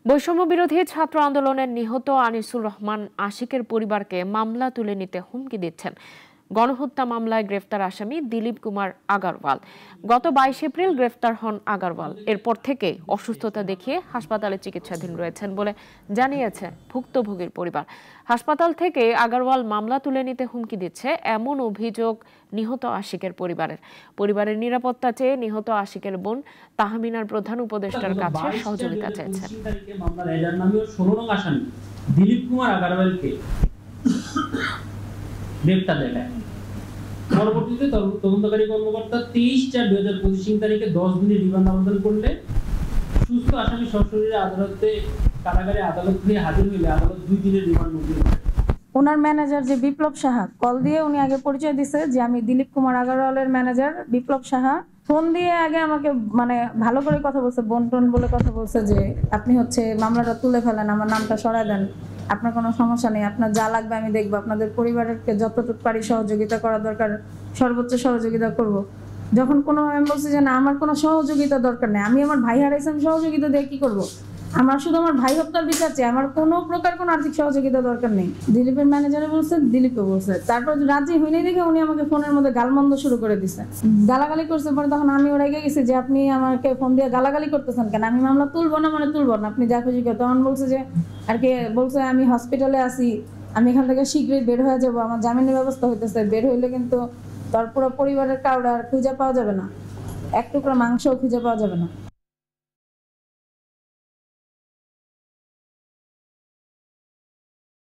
বৈষম্য বিরোধী ছাত্র আন্দোলনের নিহত আনিসুর রহমান আশিকের পরিবারকে মামলা তুলে নিতে হুমকি দিচ্ছেন গণহত্যা মামলায় গ্রেফতার আসামি দিলীপ কুমার আগারওয়াল। গত 22 এপ্রিল গ্রেফতার হন আগারওয়াল। এরপর থেকে অসুস্থতা দেখিয়ে হাসপাতালে চিকিৎসাধীন রয়েছেন বলে জানিয়েছে ভুক্তভোগীর পরিবার। হাসপাতাল থেকে আগারওয়াল মামলা তুলে নিতে হুমকি দিচ্ছে এমন অভিযোগ নিহত আশিকের পরিবারের নিরাপত্তা চেয়ে নিহত আশিকের বোন তাহমিনার প্রধান উপদেষ্টার কাছে সহযোগিতা চেয়েছেন। দিলীপ কুমার আগারওয়ালকে গ্রেফতার দেখায়। পরবর্তীতে তদন্তকারী কর্মকর্তা 23/4/2025 তারিখে 10 দিনের রিমান্ড আবেদন করলে সুস্থ আসামি সশরীরে কারাগারে আদালত হয়ে হাজির হইলে আদালত 2 দিনের রিমান্ড মঞ্জুর করে। ওনার ম্যানেজার যে বিপ্লব সাহা কল দিয়ে উনি আগে পরিচয় দিছে যে আমি দিলীপ কুমার আগারওয়ালের ম্যানেজার বিপ্লব সাহা। ফোন দিয়ে আগে আমাকে ভালো করে কথা বলছে, বন্টন বলে কথা বলছে যে আপনি মামলাটা তুলে ফেলেন, আমার নামটা সরায় দেন, আপনার কোনো সমস্যা নেই, আপনার যা লাগবে আমি দেখবো, আপনাদের পরিবারকে যতটুকু পারি সহযোগিতা করা দরকার সর্বোচ্চ সহযোগিতা করব। যখন আমি বলছি যে না আমার কোনো সহযোগিতা দরকার নেই, আমি আমার ভাই হারাইছি, আমি সহযোগিতা দিয়ে কি করবো, আমার শুধু আমার ভাই হত্যার বিচার চাই, আমার কোনো প্রকার কোনো আর্থিক সহযোগিতা দরকার নেই। দিলীপের ম্যানেজারে বলছে, দিলীপকে বলছে। তারপর রাজি হয়নি দেখে উনি আমাকে ফোনের মধ্যে গালমন্দ শুরু করে দিছে, গালাগালি করছে। পরে তখন আমি রেগে গেছি যে আপনি আমাকে ফোন দিয়ে গালাগালি করতেছেন কেন, আমি মামলা তুলবো না তুলবো না, আপনি যা খুশি করেন। তখন বলছে যে আর কি বলছে আমি হসপিটালে আছি, আমি এখান থেকে শীঘ্রই বের হয়ে যাবো, আমার জামিনের ব্যবস্থা হইতেছে, বের হইলে কিন্তু তার পুরো পরিবারের কাউরে আর খুঁজে পাওয়া যাবে না, এক টুকরা মাংসও খুঁজে পাওয়া যাবে না।